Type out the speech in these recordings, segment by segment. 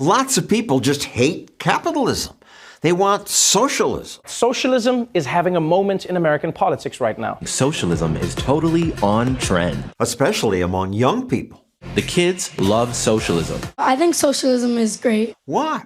Lots of people just hate capitalism. They want socialism. Socialism is having a moment in American politics right now. Socialism is totally on trend. Especially among young people. The kids love socialism. I think socialism is great. Why?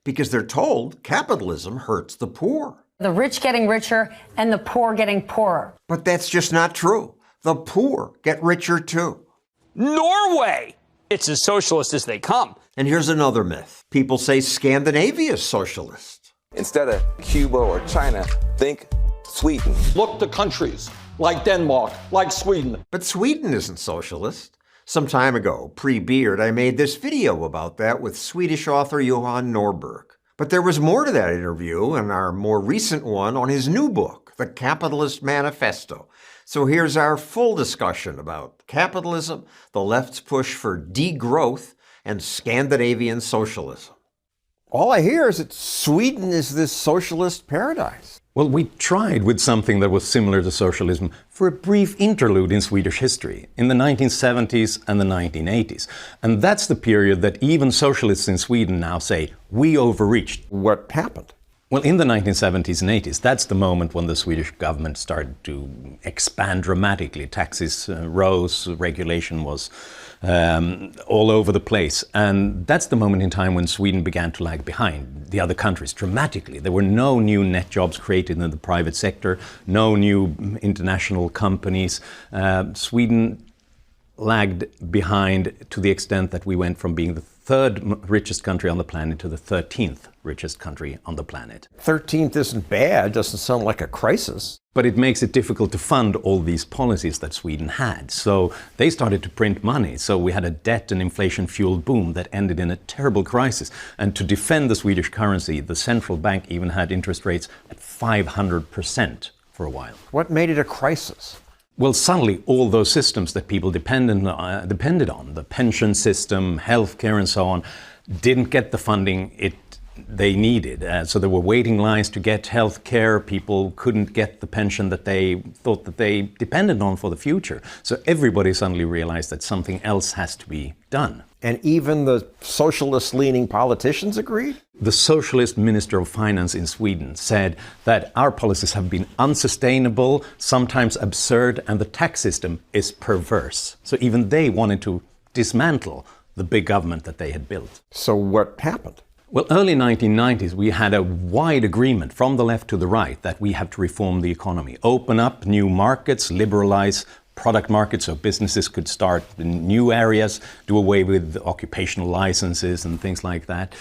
Because they're told capitalism hurts the poor. The rich getting richer and the poor getting poorer. But that's just not true. The poor get richer too. Norway! It's as socialist as they come. And here's another myth. People say Scandinavia is socialist. Instead of Cuba or China, think Sweden. Look to countries like Denmark, like Sweden. But Sweden isn't socialist. Some time ago, pre-Beard, I made this video about that with Swedish author Johan Norberg. But there was more to that interview and our more recent one on his new book, The Capitalist Manifesto. So here's our full discussion about capitalism, the left's push for degrowth, and Scandinavian socialism. All I hear is that Sweden is this socialist paradise. Well, we tried with something that was similar to socialism for a brief interlude in Swedish history in the 1970s and the 1980s. And that's the period that even socialists in Sweden now say, we overreached. What happened? Well, in the 1970s and 80s, that's the moment when the Swedish government started to expand dramatically. Taxes rose, regulation was all over the place. And that's the moment in time when Sweden began to lag behind the other countries dramatically. There were no new net jobs created in the private sector, no new international companies. Sweden lagged behind to the extent that we went from being the third richest country on the planet to the 13th richest country on the planet. 13th isn't bad, doesn't sound like a crisis. But it makes it difficult to fund all these policies that Sweden had. So they started to print money. So we had a debt and inflation-fueled boom that ended in a terrible crisis. And to defend the Swedish currency, the central bank even had interest rates at 500% for a while. What made it a crisis? Well, suddenly all those systems that people depended on, the pension system, healthcare and so on, didn't get the funding they needed. So there were waiting lines to get healthcare. People couldn't get the pension that they thought that they depended on for the future. So everybody suddenly realized that something else has to be done. And even the socialist-leaning politicians agreed? The socialist minister of finance in Sweden said that our policies have been unsustainable, sometimes absurd, and the tax system is perverse. So even they wanted to dismantle the big government that they had built. So what happened? Well, early 1990s, we had a wide agreement from the left to the right that we have to reform the economy, open up new markets, liberalize product markets so businesses could start in new areas, do away with occupational licenses and things like that,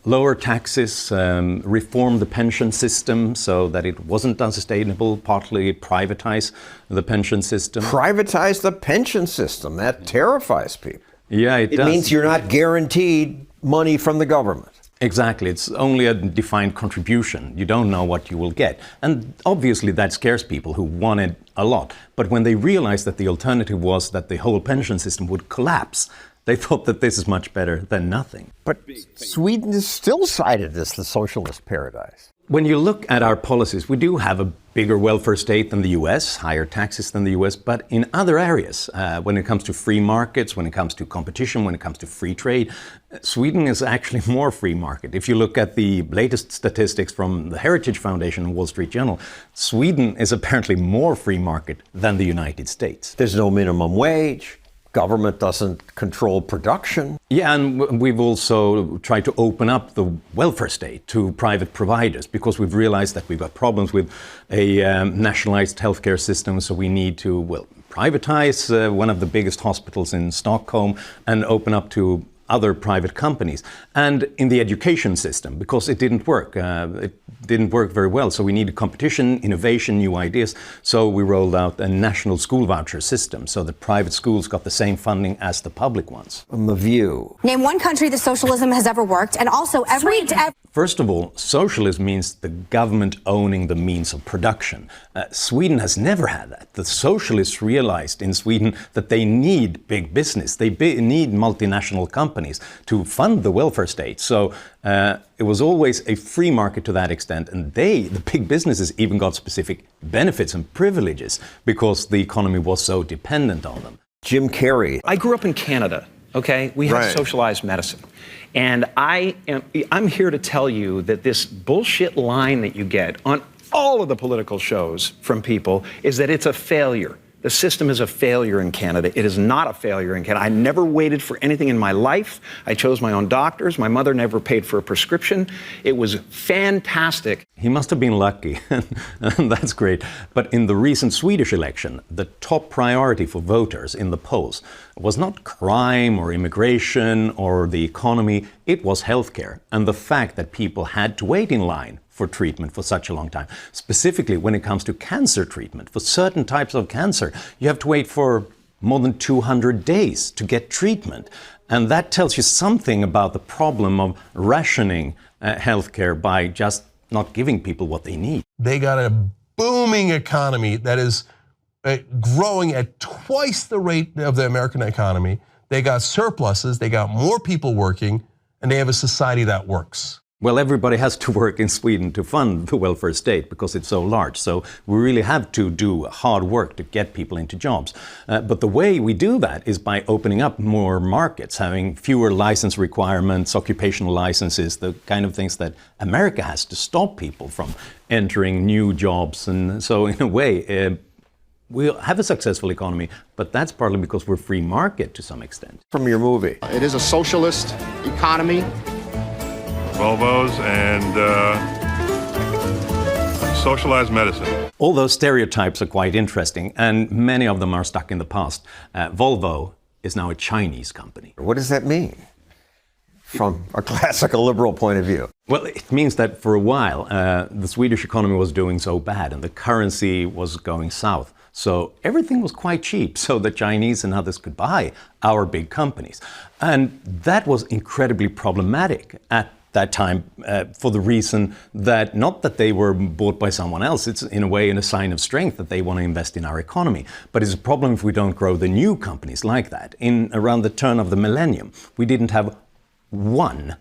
lower taxes, reform the pension system so that it wasn't unsustainable, partly privatize the pension system. Privatize the pension system? That terrifies people. Yeah, it does. It means you're not guaranteed money from the government. Exactly. It's only a defined contribution. You don't know what you will get. And obviously that scares people who wanted a lot. But when they realized that the alternative was that the whole pension system would collapse, they thought that this is much better than nothing. But Sweden is still cited as the socialist paradise. When you look at our policies, we do have a bigger welfare state than the US, higher taxes than the US, but in other areas, when it comes to free markets, when it comes to competition, when it comes to free trade, Sweden is actually more free market. If you look at the latest statistics from the Heritage Foundation and Wall Street Journal, Sweden is apparently more free market than the United States. There's no minimum wage. Government doesn't control production. Yeah, and we've also tried to open up the welfare state to private providers because we've realized that we've got problems with a nationalized healthcare system, so we need to, privatize one of the biggest hospitals in Stockholm and open up to other private companies. And in the education system, because it didn't work. It didn't work very well. So we needed competition, innovation, new ideas. So we rolled out a national school voucher system so that private schools got the same funding as the public ones. On The View. Name one country that socialism has ever worked, and also First of all, socialism means the government owning the means of production. Sweden has never had that. The socialists realized in Sweden that they need big business. They need multinational companies to fund the welfare state. So it was always a free market to that extent. And the big businesses, even got specific benefits and privileges because the economy was so dependent on them. Jim Carrey. I grew up in Canada. Okay, we have socialized medicine. And I'm here to tell you that this bullshit line that you get on all of the political shows from people is that it's a failure. The system is a failure in Canada. It is not a failure in Canada. I never waited for anything in my life. I chose my own doctors. My mother never paid for a prescription. It was fantastic. He must have been lucky, and that's great. But in the recent Swedish election, the top priority for voters in the polls was not crime or immigration or the economy, it was healthcare and the fact that people had to wait in line for treatment for such a long time. Specifically, when it comes to cancer treatment, for certain types of cancer, you have to wait for more than 200 days to get treatment. And that tells you something about the problem of rationing healthcare by just not giving people what they need. They got a booming economy that is growing at twice the rate of the American economy. They got surpluses, they got more people working, and they have a society that works. Well, everybody has to work in Sweden to fund the welfare state because it's so large. So we really have to do hard work to get people into jobs. But the way we do that is by opening up more markets, having fewer license requirements, occupational licenses, the kind of things that America has to stop people from entering new jobs. And so in a way, we'll have a successful economy, but that's partly because we're free market to some extent. From your movie. It is a socialist economy. Volvos and socialized medicine. All those stereotypes are quite interesting, and many of them are stuck in the past. Volvo is now a Chinese company. What does that mean from a classical liberal point of view? Well, it means that for a while, the Swedish economy was doing so bad and the currency was going south. So everything was quite cheap, so the Chinese and others could buy our big companies. And that was incredibly problematic at that time for the reason that not that they were bought by someone else, it's in a way a sign of strength that they want to invest in our economy. But it's a problem if we don't grow the new companies like that. In around the turn of the millennium, we didn't have one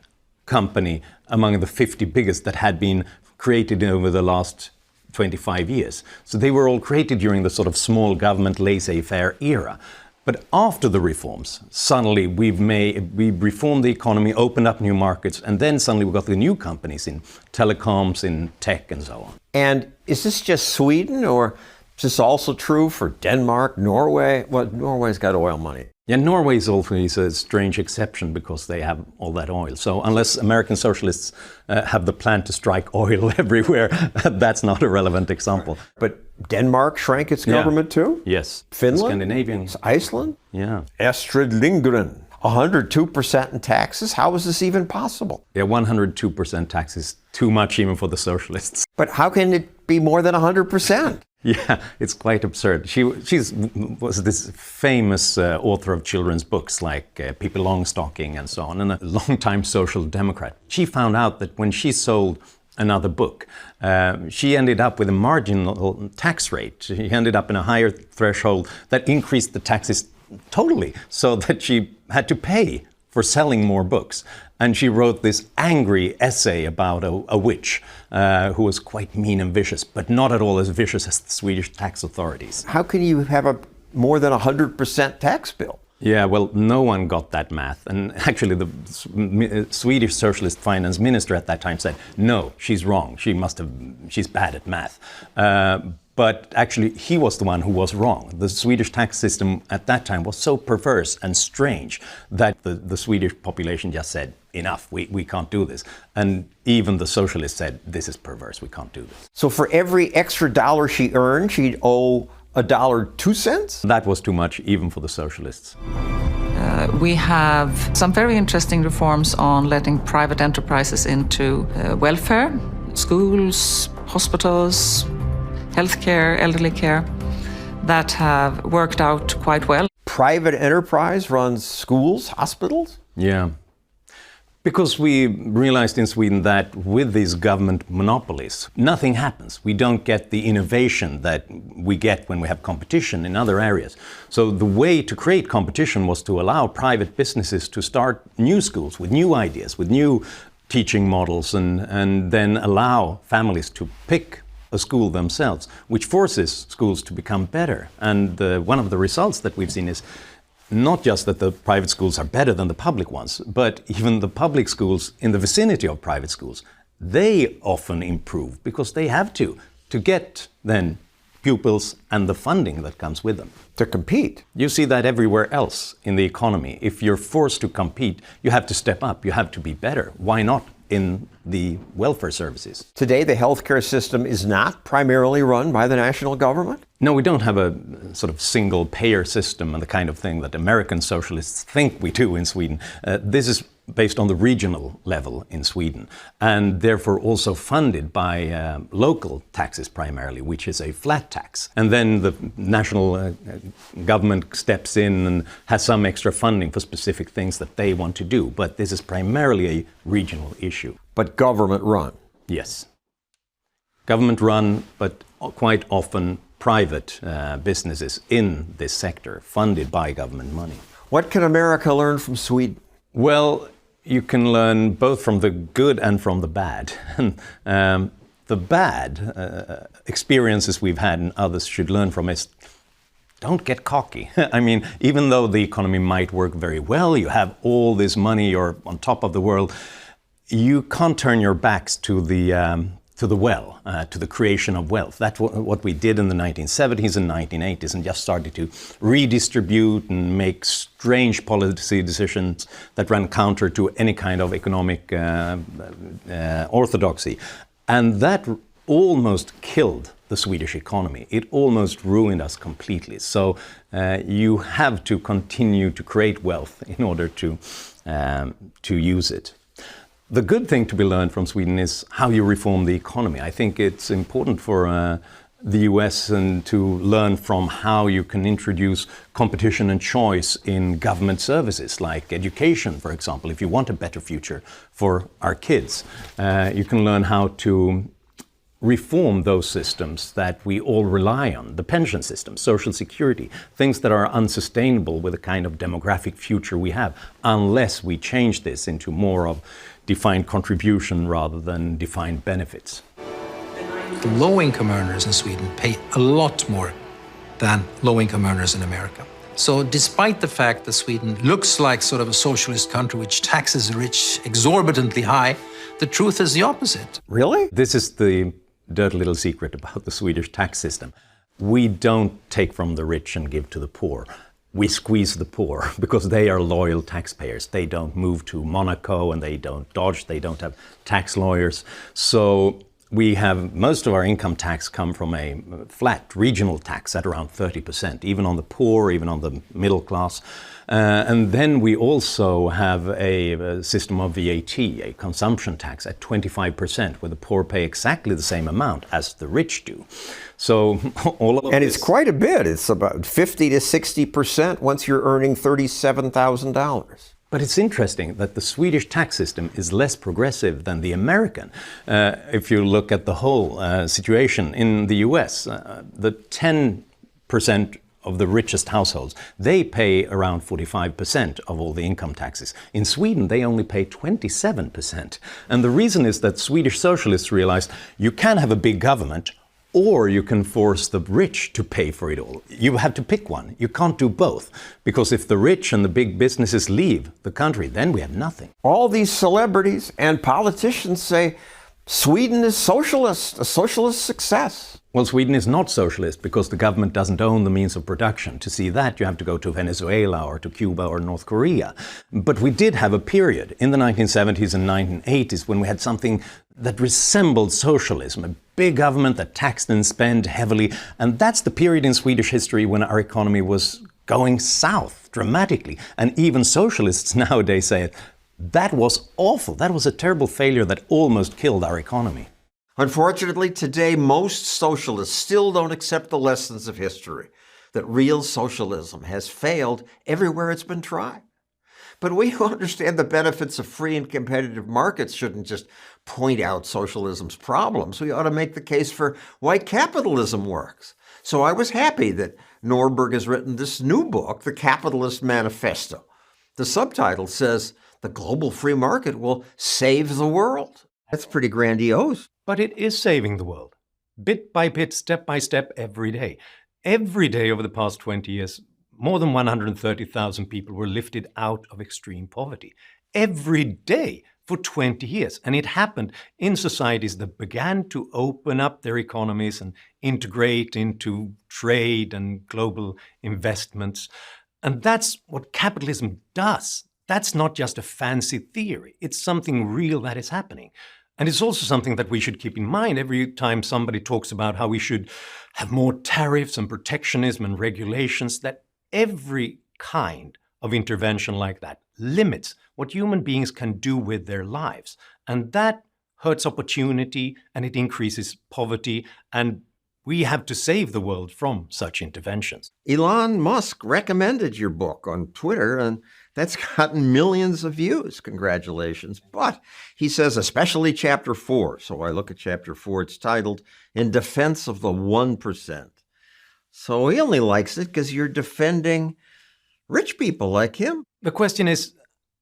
company among the 50 biggest that had been created over the last 25 years. So they were all created during the sort of small government laissez-faire era. But after the reforms, suddenly we reformed the economy, opened up new markets, and then suddenly we got the new companies in telecoms, in tech, and so on. And is this just Sweden, or is this also true for Denmark, Norway? Well, Norway's got oil money. Yeah, Norway is always a strange exception because they have all that oil. So unless American socialists have the plan to strike oil everywhere, that's not a relevant example. But Denmark shrank its government too? Yes. Finland? Scandinavian. Iceland? Yeah. Astrid Lindgren, 102% in taxes? How is this even possible? Yeah, 102% taxes, too much even for the socialists. But how can it be more than 100%? Yeah, it's quite absurd. She was this famous author of children's books like Pippi Longstocking and so on, and a long-time social democrat. She found out that when she sold another book, she ended up with a marginal tax rate. She ended up in a higher threshold that increased the taxes totally, so that she had to pay for selling more books. And she wrote this angry essay about a witch who was quite mean and vicious, but not at all as vicious as the Swedish tax authorities. How can you have a more than 100% tax bill? Yeah, well, no one got that math. And actually, the Swedish socialist finance minister at that time said, no, she's wrong. She's bad at math. But actually, he was the one who was wrong. The Swedish tax system at that time was so perverse and strange that the Swedish population just said, enough, we can't do this. And even the socialists said, this is perverse, we can't do this. So for every extra dollar she earned, she'd owe $1.02? That was too much, even for the socialists. We have some very interesting reforms on letting private enterprises into welfare, schools, hospitals, healthcare, elderly care, that have worked out quite well. Private enterprise runs schools, hospitals? Yeah. Because we realized in Sweden that with these government monopolies, nothing happens. We don't get the innovation that we get when we have competition in other areas. So the way to create competition was to allow private businesses to start new schools with new ideas, with new teaching models, and then allow families to pick a school themselves, which forces schools to become better. And one of the results that we've seen is not just that the private schools are better than the public ones, but even the public schools in the vicinity of private schools, they often improve because they have to get then pupils and the funding that comes with them. To compete. You see that everywhere else in the economy. If you're forced to compete, you have to step up, you have to be better. Why not in the welfare services? Today, the healthcare system is not primarily run by the national government? No, we don't have a sort of single payer system and the kind of thing that American socialists think we do in Sweden. This is based on the regional level in Sweden, and therefore also funded by local taxes primarily, which is a flat tax. And then the national government steps in and has some extra funding for specific things that they want to do. But this is primarily a regional issue. But government run? Yes. Government run, but quite often private businesses in this sector, funded by government money. What can America learn from Sweden? Well, you can learn both from the good and from the bad. The bad experiences we've had and others should learn from is don't get cocky. I mean, even though the economy might work very well, you have all this money, you're on top of the world, you can't turn your backs to the to the creation of wealth. That's what we did in the 1970s and 1980s, and just started to redistribute and make strange policy decisions that ran counter to any kind of economic orthodoxy. And that almost killed the Swedish economy. It almost ruined us completely. So you have to continue to create wealth in order to use it. The good thing to be learned from Sweden is how you reform the economy. I think it's important for the US and to learn from how you can introduce competition and choice in government services, like education, for example. If you want a better future for our kids, you can learn how to reform those systems that we all rely on, the pension system, social security, things that are unsustainable with the kind of demographic future we have, unless we change this into more of defined contribution rather than defined benefits. The low-income earners in Sweden pay a lot more than low-income earners in America. So despite the fact that Sweden looks like sort of a socialist country which taxes the rich exorbitantly high, the truth is the opposite. Really? This is the dirty little secret about the Swedish tax system. We don't take from the rich and give to the poor. We squeeze the poor because they are loyal taxpayers. They don't move to Monaco and they don't dodge, they don't have tax lawyers. So we have most of our income tax come from a flat regional tax at around 30%, even on the poor, even on the middle class. And then we also have a system of VAT, a consumption tax at 25%, where the poor pay exactly the same amount as the rich do. So all of and it's quite a bit. It's about 50 to 60% once you're earning $37,000. But it's interesting that the Swedish tax system is less progressive than the American. If you look at the whole situation in the US, the 10% of the richest households, they pay around 45% of all the income taxes. In Sweden, they only pay 27%. And the reason is that Swedish socialists realized you can have a big government, or you can force the rich to pay for it all. You have to pick one. You can't do both. Because if the rich and the big businesses leave the country, then we have nothing. All these celebrities and politicians say Sweden is socialist, a socialist success. Well, Sweden is not socialist because the government doesn't own the means of production. To see that, you have to go to Venezuela or to Cuba or North Korea. But we did have a period in the 1970s and 1980s when we had something that resembled socialism, a big government that taxed and spent heavily. And that's the period in Swedish history when our economy was going south dramatically. And even socialists nowadays say that was awful. That was a terrible failure that almost killed our economy. Unfortunately, today, most socialists still don't accept the lessons of history, that real socialism has failed everywhere it's been tried. But we who understand the benefits of free and competitive markets shouldn't just point out socialism's problems. We ought to make the case for why capitalism works. So I was happy that Norberg has written this new book, The Capitalist Manifesto. The subtitle says, "The global free market will save the world." That's pretty grandiose. But it is saving the world, bit by bit, step by step, every day. Every day over the past 20 years, more than 130,000 people were lifted out of extreme poverty every day for 20 years. And it happened in societies that began to open up their economies and integrate into trade and global investments. And that's what capitalism does. That's not just a fancy theory. It's something real that is happening. And it's also something that we should keep in mind every time somebody talks about how we should have more tariffs and protectionism and regulations, that every kind of intervention like that limits what human beings can do with their lives. And that hurts opportunity and it increases poverty. And we have to save the world from such interventions. Elon Musk recommended your book on Twitter, and that's gotten millions of views. Congratulations. But he says, especially chapter 4. So I look at chapter 4. It's titled, In Defense of the 1%. So he only likes it because you're defending rich people like him. The question is,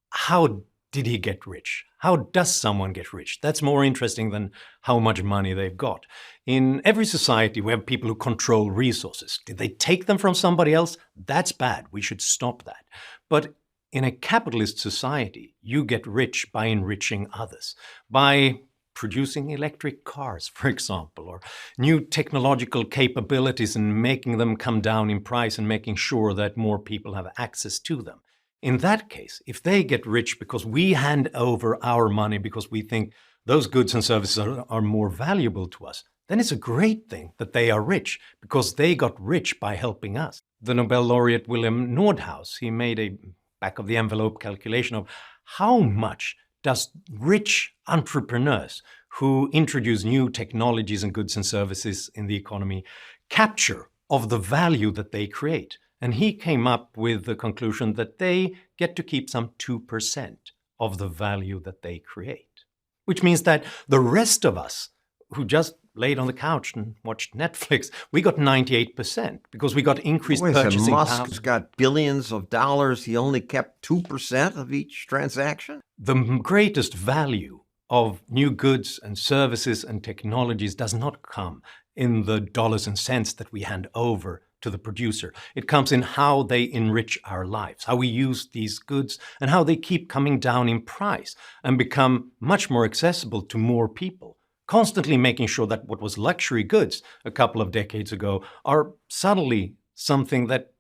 how did he get rich? How does someone get rich? That's more interesting than how much money they've got. In every society, we have people who control resources. Did they take them from somebody else? That's bad. We should stop that. But in a capitalist society, you get rich by enriching others, by producing electric cars, for example, or new technological capabilities and making them come down in price and making sure that more people have access to them. In that case, if they get rich because we hand over our money because we think those goods and services are more valuable to us, then it's a great thing that they are rich because they got rich by helping us. The Nobel laureate William Nordhaus, he made a back-of-the-envelope calculation of how much does rich entrepreneurs who introduce new technologies and goods and services in the economy capture of the value that they create. And he came up with the conclusion that they get to keep some 2% of the value that they create, which means that the rest of us who just laid on the couch and watched Netflix, we got 98% because we got increased purchasing power. Musk's got billions of dollars. He only kept 2% of each transaction. The greatest value of new goods and services and technologies does not come in the dollars and cents that we hand over to the producer. It comes in how they enrich our lives, how we use these goods, and how they keep coming down in price and become much more accessible to more people. Constantly making sure that what was luxury goods a couple of decades ago are suddenly something that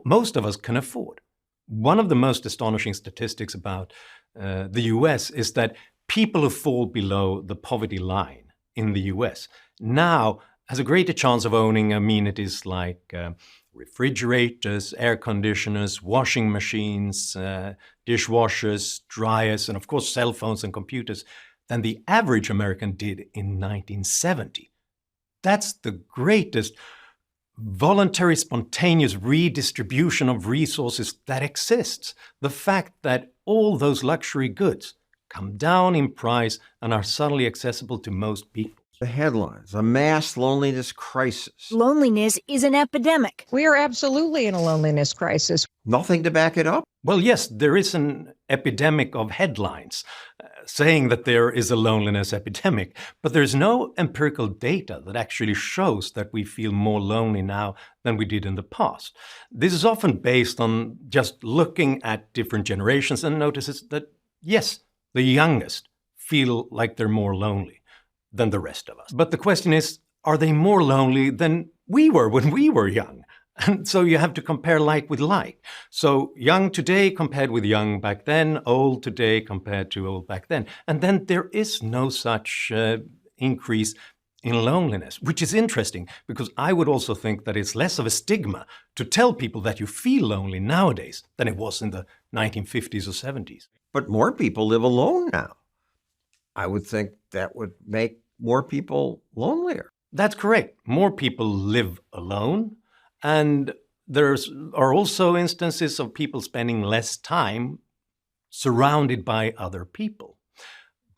most of us can afford. One of the most astonishing statistics about the US is that people who fall below the poverty line in the US now has a greater chance of owning amenities like refrigerators, air conditioners, washing machines, dishwashers, dryers, and of course cell phones and computers than the average American did in 1970. That's the greatest voluntary, spontaneous redistribution of resources that exists. The fact that all those luxury goods come down in price and are suddenly accessible to most people. The headlines, a mass loneliness crisis. Loneliness is an epidemic. We are absolutely in a loneliness crisis. Nothing to back it up? Well, yes, there is an epidemic of headlines saying that there is a loneliness epidemic, but there's no empirical data that actually shows that we feel more lonely now than we did in the past. This is often based on just looking at different generations and notices that, yes, the youngest feel like they're more lonely than the rest of us. But the question is, are they more lonely than we were when we were young? And so you have to compare like with like. So young today compared with young back then, old today compared to old back then. And then there is no such increase in loneliness, which is interesting because I would also think that it's less of a stigma to tell people that you feel lonely nowadays than it was in the 1950s or 70s. But more people live alone now. I would think that would make more people lonelier. That's correct. More people live alone. And there are also instances of people spending less time surrounded by other people.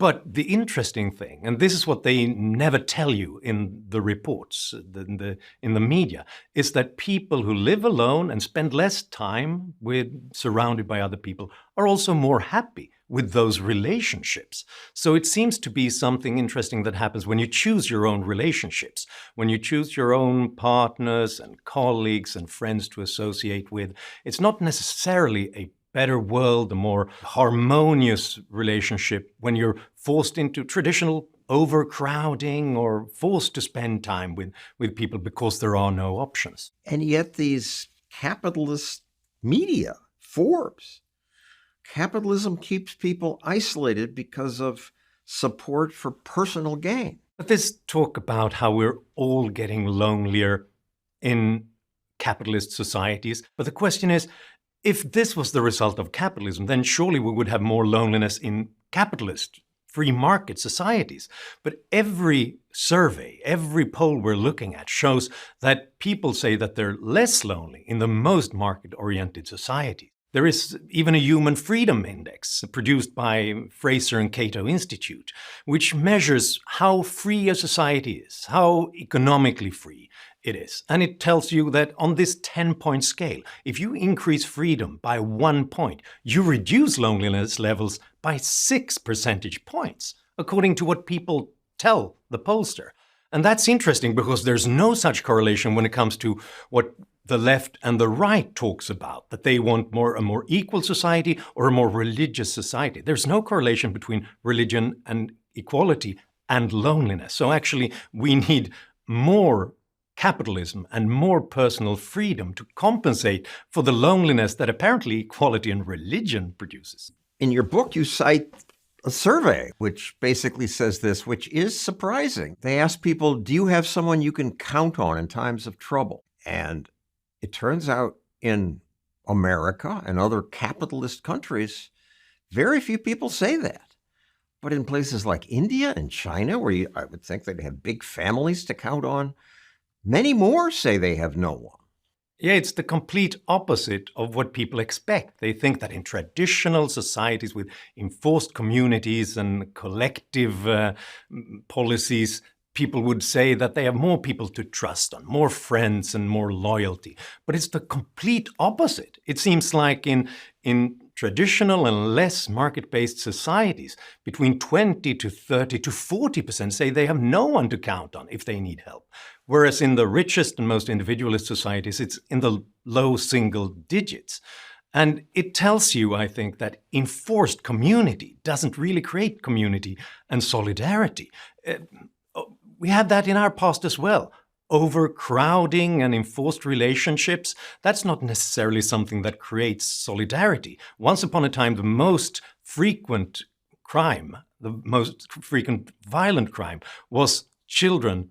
But the interesting thing, and this is what they never tell you in the reports, in the media, is that people who live alone and spend less time surrounded by other people are also more happy with those relationships. So it seems to be something interesting that happens when you choose your own relationships, when you choose your own partners and colleagues and friends to associate with. It's not necessarily a better world, a more harmonious relationship when you're forced into traditional overcrowding or forced to spend time with people because there are no options. And yet these capitalist media, Forbes, capitalism keeps people isolated because of support for personal gain. But this talk about how we're all getting lonelier in capitalist societies. But the question is, if this was the result of capitalism, then surely we would have more loneliness in capitalist, free market societies. But every survey, every poll we're looking at shows that people say that they're less lonely in the most market-oriented societies. There is even a human freedom index produced by Fraser and Cato Institute, which measures how free a society is, how economically free it is. And it tells you that on this 10-point scale, if you increase freedom by 1 point, you reduce loneliness levels by 6 percentage points, according to what people tell the pollster. And that's interesting because there's no such correlation when it comes to what the left and the right talks about, that they want a more equal society or a more religious society. There's no correlation between religion and equality and loneliness. So actually, we need more capitalism and more personal freedom to compensate for the loneliness that apparently equality and religion produces. In your book, you cite a survey which basically says this, which is surprising. They ask people, do you have someone you can count on in times of trouble? And it turns out in America and other capitalist countries, very few people say that. But in places like India and China, where I would think they'd have big families to count on, many more say they have no one. Yeah, it's the complete opposite of what people expect. They think that in traditional societies with enforced communities and collective policies, people would say that they have more people to trust on, more friends and more loyalty. But it's the complete opposite. It seems like in traditional and less market-based societies, between 20 to 30 to 40% say they have no one to count on if they need help. Whereas in the richest and most individualist societies, it's in the low single digits. And it tells you, I think, that enforced community doesn't really create community and solidarity. We had that in our past as well. Overcrowding and enforced relationships, that's not necessarily something that creates solidarity. Once upon a time, the most frequent crime, the most frequent violent crime was children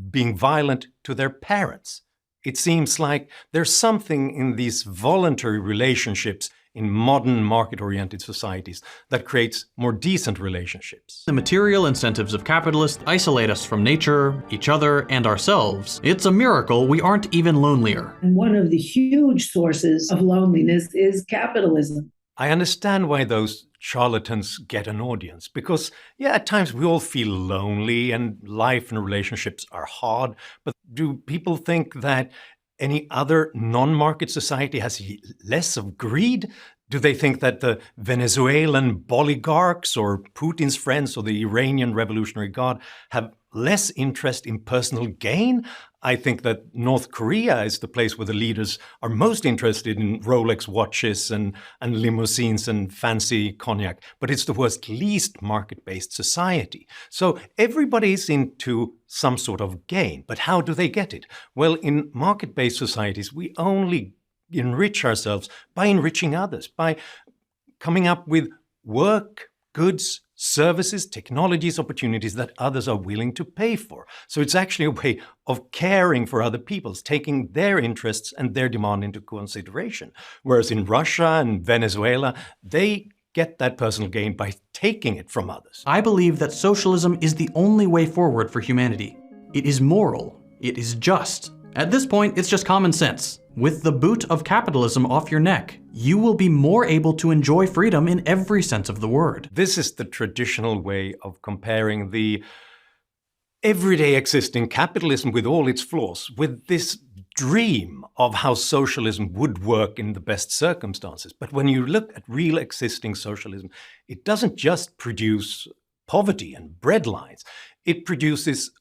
being violent to their parents. It seems like there's something in these voluntary relationships in modern market-oriented societies that creates more decent relationships. The material incentives of capitalists isolate us from nature, each other, and ourselves. It's a miracle we aren't even lonelier. And one of the huge sources of loneliness is capitalism. I understand why those charlatans get an audience, because, yeah, at times we all feel lonely and life and relationships are hard, but do people think that any other non-market society has less of greed? Do they think that the Venezuelan oligarchs or Putin's friends or the Iranian Revolutionary Guard have less interest in personal gain? I think that North Korea is the place where the leaders are most interested in Rolex watches and limousines and fancy cognac, but it's the worst, least market-based society. So everybody's into some sort of gain, but how do they get it? Well, in market-based societies, we only enrich ourselves by enriching others, by coming up with work, goods, services, technologies, opportunities that others are willing to pay for. So it's actually a way of caring for other people, taking their interests and their demand into consideration. Whereas in Russia and Venezuela, they get that personal gain by taking it from others. I believe that socialism is the only way forward for humanity. It is moral, it is just, At this point, it's just common sense. With the boot of capitalism off your neck, you will be more able to enjoy freedom in every sense of the word. This is the traditional way of comparing the everyday existing capitalism with all its flaws, with this dream of how socialism would work in the best circumstances. But when you look at real existing socialism, it doesn't just produce poverty and breadlines. It produces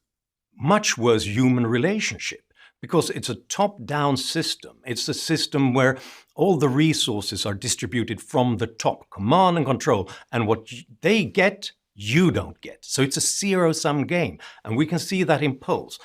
much worse human relationship because it's a top-down system. It's a system where all the resources are distributed from the top, command and control, and what they get, you don't get. So it's a zero-sum game, and we can see that in polls.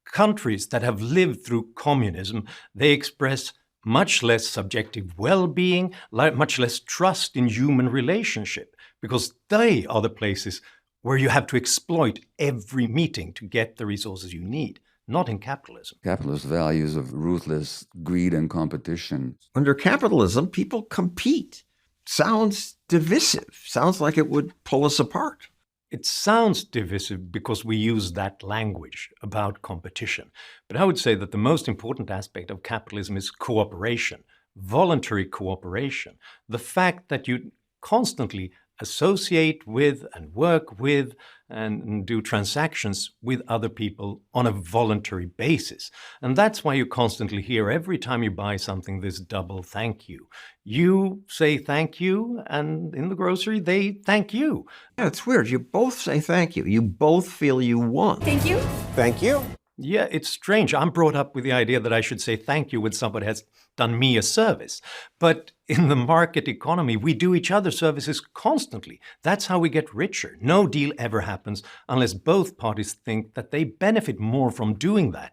Countries that have lived through communism, they express much less subjective well-being, much less trust in human relationship, because they are the places where you have to exploit every meeting to get the resources you need, not in capitalism. Capitalist values of ruthless greed and competition. Under capitalism, people compete. Sounds divisive. Sounds like it would pull us apart. It sounds divisive because we use that language about competition. But I would say that the most important aspect of capitalism is cooperation, voluntary cooperation. The fact that you constantly associate with and work with and do transactions with other people on a voluntary basis. And that's why you constantly hear every time you buy something this double thank you. You say thank you, and in the grocery, they thank you. Yeah, it's weird. You both say thank you. You both feel you won. Thank you. Thank you. Yeah, it's strange. I'm brought up with the idea that I should say thank you when somebody has done me a service. But in the market economy, we do each other services constantly. That's how we get richer. No deal ever happens unless both parties think that they benefit more from doing that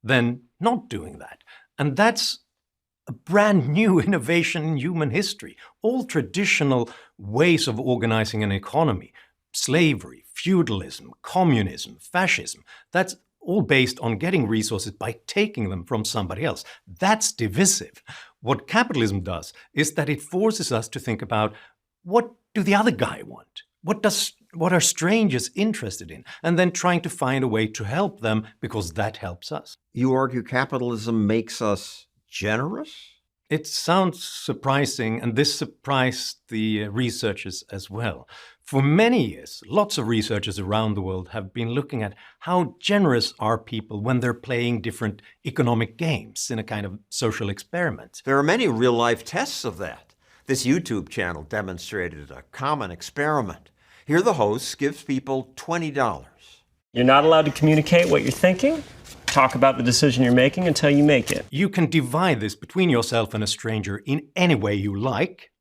than not doing that. And that's a brand new innovation in human history. All traditional ways of organizing an economy, slavery, feudalism, communism, fascism, that's all based on getting resources by taking them from somebody else. That's divisive. What capitalism does is that it forces us to think about, what do the other guy want? What are strangers interested in? And then trying to find a way to help them because that helps us. You argue capitalism makes us generous? It sounds surprising, and this surprised the researchers as well. For many years, lots of researchers around the world have been looking at how generous are people when they're playing different economic games in a kind of social experiment. There are many real-life tests of that. This YouTube channel demonstrated a common experiment. Here the host gives people $20. You're not allowed to communicate what you're thinking, talk about the decision you're making until you make it. You can divide this between yourself and a stranger in any way you like,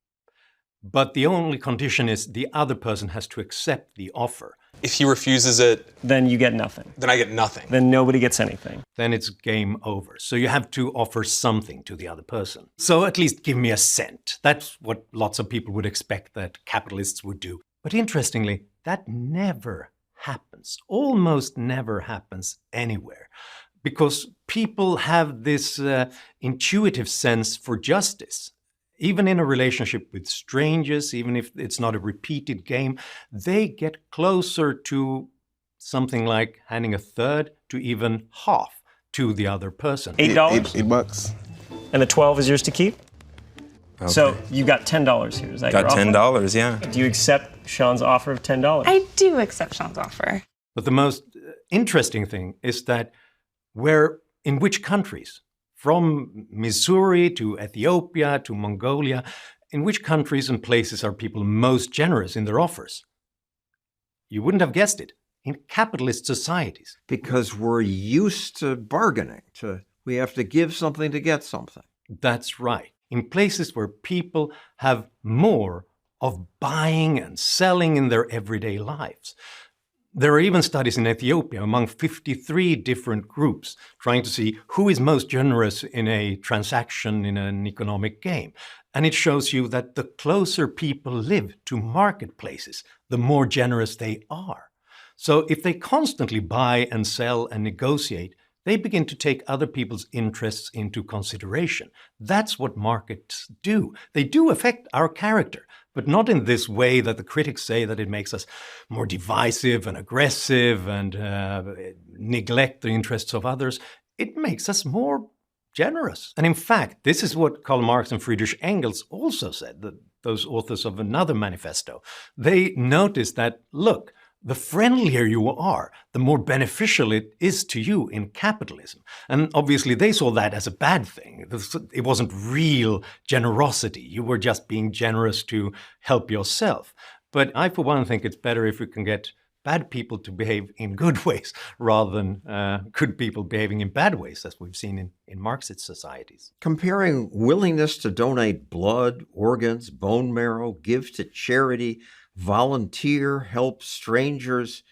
but the only condition is the other person has to accept the offer. If he refuses it, then you get nothing. Then I get nothing. Then nobody gets anything. Then it's game over. So you have to offer something to the other person. So at least give me a cent. That's what lots of people would expect that capitalists would do. But interestingly, that never happens, almost never happens anywhere. Because people have this intuitive sense for justice. Even in a relationship with strangers, even if it's not a repeated game, they get closer to something like handing a third to even half to the other person. $8? $8. And the 12 is yours to keep? Okay. So you got $10 here. Is that got your offer? $10, yeah. Do you accept Sean's offer of $10? I do accept Sean's offer. But the most interesting thing is that in which countries, from Missouri to Ethiopia to Mongolia, in which countries and places are people most generous in their offers? You wouldn't have guessed it. In capitalist societies. Because we're used to bargaining. We have to give something to get something. That's right. In places where people have more of buying and selling in their everyday lives. There are even studies in Ethiopia among 53 different groups trying to see who is most generous in a transaction in an economic game. And it shows you that the closer people live to marketplaces, the more generous they are. So if they constantly buy and sell and negotiate, they begin to take other people's interests into consideration. That's what markets do. They do affect our character, but not in this way that the critics say that it makes us more divisive and aggressive and neglect the interests of others. it makes us more generous. And in fact, this is what Karl Marx and Friedrich Engels also said, those authors of another manifesto. They noticed that, look, the friendlier you are, the more beneficial it is to you in capitalism. And obviously they saw that as a bad thing. It wasn't real generosity. You were just being generous to help yourself. But I, for one, think it's better if we can get bad people to behave in good ways rather than good people behaving in bad ways, as we've seen in Marxist societies. Comparing willingness to donate blood, organs, bone marrow, give to charity, volunteer, help strangers,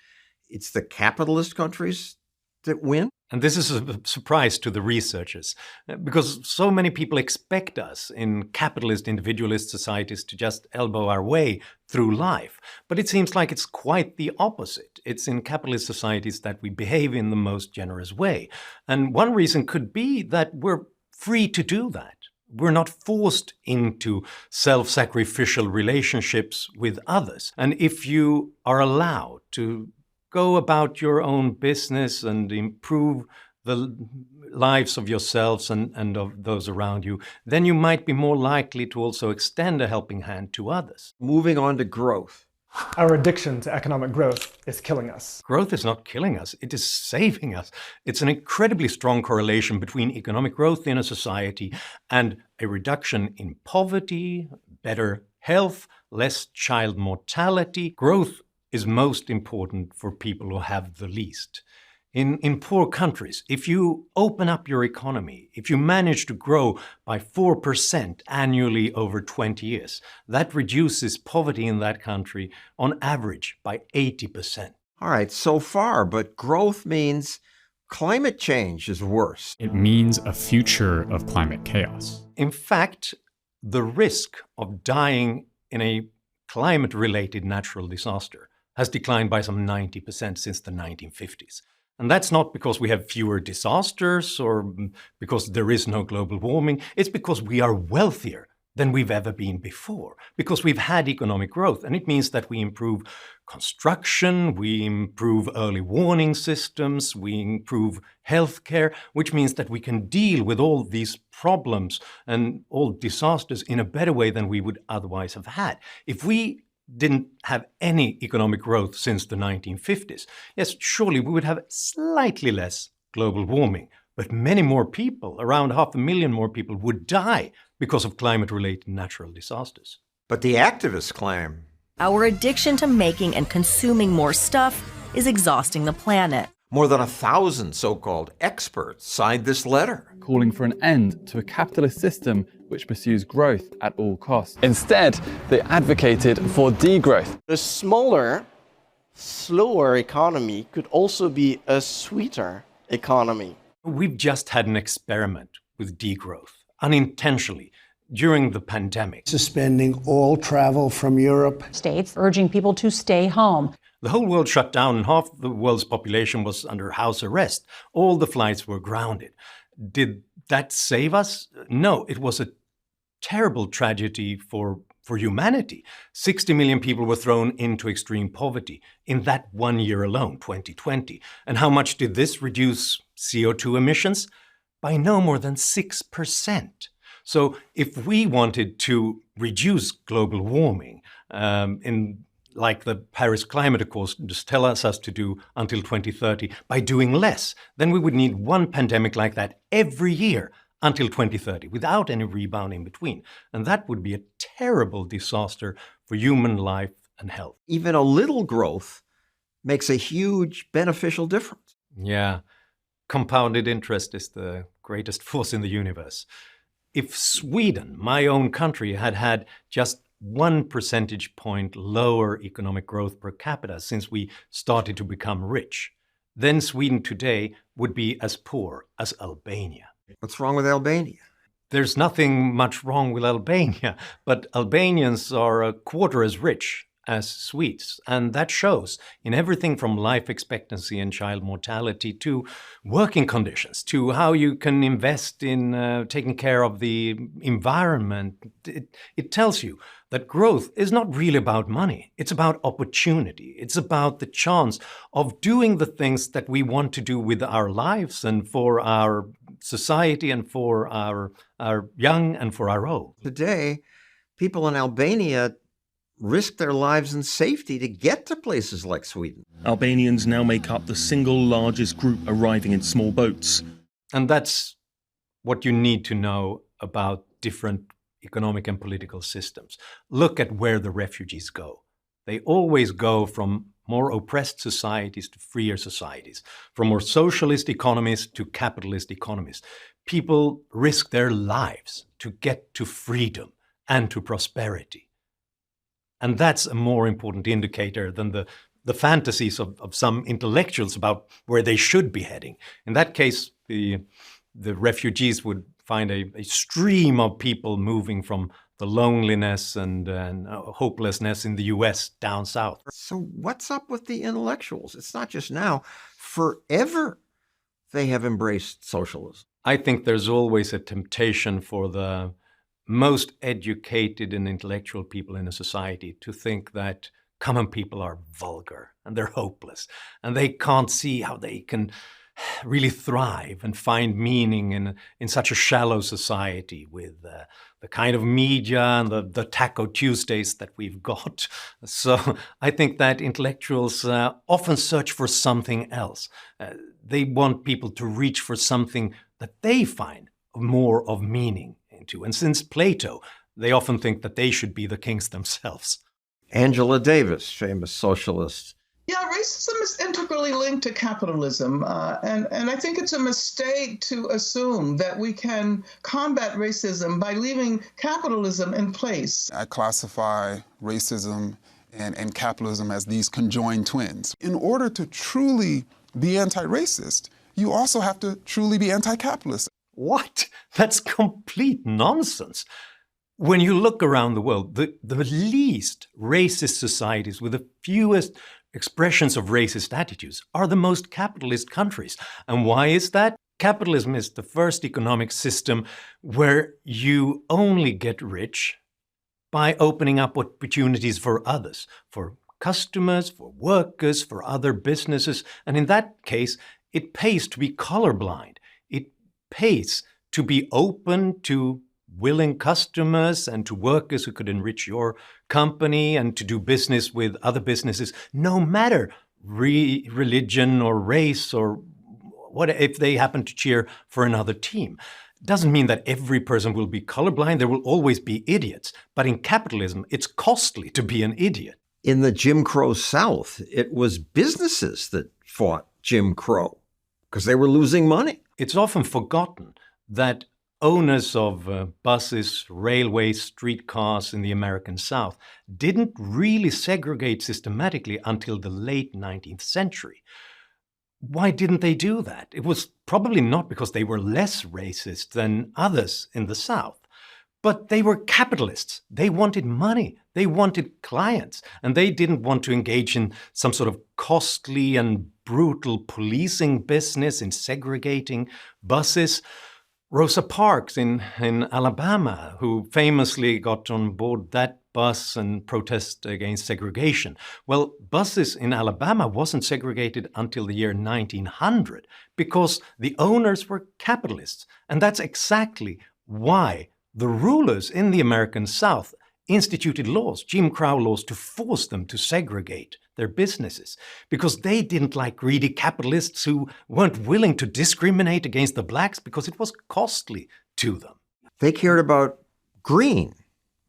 it's the capitalist countries that win? And this is a surprise to the researchers, because so many people expect us in capitalist, individualist societies to just elbow our way through life. But it seems like it's quite the opposite. It's in capitalist societies that we behave in the most generous way. And one reason could be that we're free to do that. We're not forced into self-sacrificial relationships with others. And if you are allowed to go about your own business and improve the lives of yourselves and of those around you, then you might be more likely to also extend a helping hand to others. Moving on to growth. Our addiction to economic growth is killing us. Growth is not killing us, it is saving us. It's an incredibly strong correlation between economic growth in a society and a reduction in poverty, better health, less child mortality. Growth is most important for people who have the least. In poor countries, if you open up your economy, if you manage to grow by 4% annually over 20 years, that reduces poverty in that country on average by 80%. All right, so far, but growth means climate change is worse. It means a future of climate chaos. In fact, the risk of dying in a climate-related natural disaster has declined by some 90% since the 1950s. And that's not because we have fewer disasters or because there is no global warming. It's because we are wealthier than we've ever been before, because we've had economic growth. And it means that we improve construction, we improve early warning systems, we improve healthcare, which means that we can deal with all these problems and all disasters in a better way than we would otherwise have had. If we didn't have any economic growth since the 1950s, yes, surely we would have slightly less global warming, but many more people, around 500,000 more people, would die because of climate-related natural disasters. But the activists claim our addiction to making and consuming more stuff is exhausting the planet. More than 1,000 so-called experts signed this letter, calling for an end to a capitalist system which pursues growth at all costs. Instead, they advocated for degrowth. A smaller, slower economy could also be a sweeter economy. We've just had an experiment with degrowth, unintentionally, during the pandemic. Suspending all travel from Europe. States urging people to stay home. The whole world shut down and half the world's population was under house arrest. All the flights were grounded. Did that save us? No, it was a terrible tragedy for humanity. 60 million people were thrown into extreme poverty in that 1 year alone, 2020. And how much did this reduce CO2 emissions? By no more than 6%. So if we wanted to reduce global warming like the Paris Climate Accords just tell us to do until 2030, by doing less, then we would need one pandemic like that every year until 2030, without any rebound in between. And that would be a terrible disaster for human life and health. Even a little growth makes a huge beneficial difference. Yeah, compounded interest is the greatest force in the universe. If Sweden, my own country, had had just 1 percentage point lower economic growth per capita since we started to become rich, then Sweden today would be as poor as Albania. What's wrong with Albania? There's nothing much wrong with Albania, but Albanians are a quarter as rich as Swedes, and that shows in everything from life expectancy and child mortality to working conditions, to how you can invest in taking care of the environment. It tells you that growth is not really about money. It's about opportunity. It's about the chance of doing the things that we want to do with our lives and for our society and for our young and for our old. Today, people in Albania risk their lives and safety to get to places like Sweden. Albanians now make up the single largest group arriving in small boats. And that's what you need to know about different economic and political systems. Look at where the refugees go. They always go from more oppressed societies to freer societies, from more socialist economies to capitalist economies. People risk their lives to get to freedom and to prosperity. And that's a more important indicator than the fantasies of some intellectuals about where they should be heading. In that case, the refugees would find a stream of people moving from the loneliness and hopelessness in the US down south. So what's up with the intellectuals? It's not just now. Forever they have embraced socialism. I think there's always a temptation for the most educated and intellectual people in a society to think that common people are vulgar and they're hopeless and they can't see how they can really thrive and find meaning in such a shallow society with the kind of media and the Taco Tuesdays that we've got. So I think that intellectuals often search for something else. They want people to reach for something that they find more of meaning into. And since Plato, they often think that they should be the kings themselves. Angela Davis, famous socialist. Yeah, racism is integrally linked to capitalism, and I think it's a mistake to assume that we can combat racism by leaving capitalism in place. I classify racism and capitalism as these conjoined twins. In order to truly be anti-racist, you also have to truly be anti-capitalist. What? That's complete nonsense. When you look around the world, the least racist societies with the fewest expressions of racist attitudes are the most capitalist countries. And why is that? Capitalism is the first economic system where you only get rich by opening up opportunities for others, for customers, for workers, for other businesses. And in that case, it pays to be colorblind. It pays to be open to willing customers and to workers who could enrich your company and to do business with other businesses, no matter religion or race or what if they happen to cheer for another team. Doesn't mean that every person will be colorblind. There will always be idiots. But in capitalism, it's costly to be an idiot. In the Jim Crow South, it was businesses that fought Jim Crow because they were losing money. It's often forgotten that owners of buses, railways, streetcars in the American South didn't really segregate systematically until the late 19th century. Why didn't they do that? It was probably not because they were less racist than others in the South, but they were capitalists. They wanted money. They wanted clients, and they didn't want to engage in some sort of costly and brutal policing business in segregating buses. Rosa Parks in Alabama, who famously got on board that bus and protested against segregation. Well, buses in Alabama wasn't segregated until the year 1900 because the owners were capitalists. And that's exactly why the rulers in the American South instituted laws, Jim Crow laws, to force them to segregate their businesses, because they didn't like greedy capitalists who weren't willing to discriminate against the blacks because it was costly to them. They cared about green,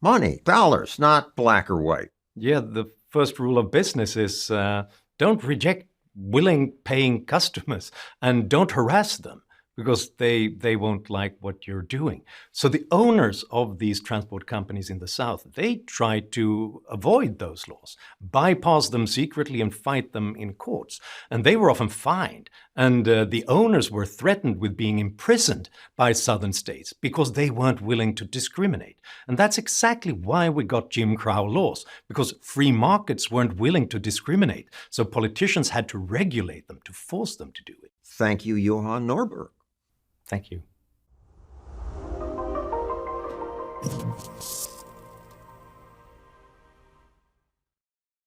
money, dollars, not black or white. Yeah, the first rule of business is don't reject willing paying customers and don't harass them, because they won't like what you're doing. So the owners of these transport companies in the South, they tried to avoid those laws, bypass them secretly and fight them in courts. And they were often fined. And the owners were threatened with being imprisoned by southern states because they weren't willing to discriminate. And that's exactly why we got Jim Crow laws, because free markets weren't willing to discriminate. So politicians had to regulate them, to force them to do it. Thank you, Johan Norberg. Thank you.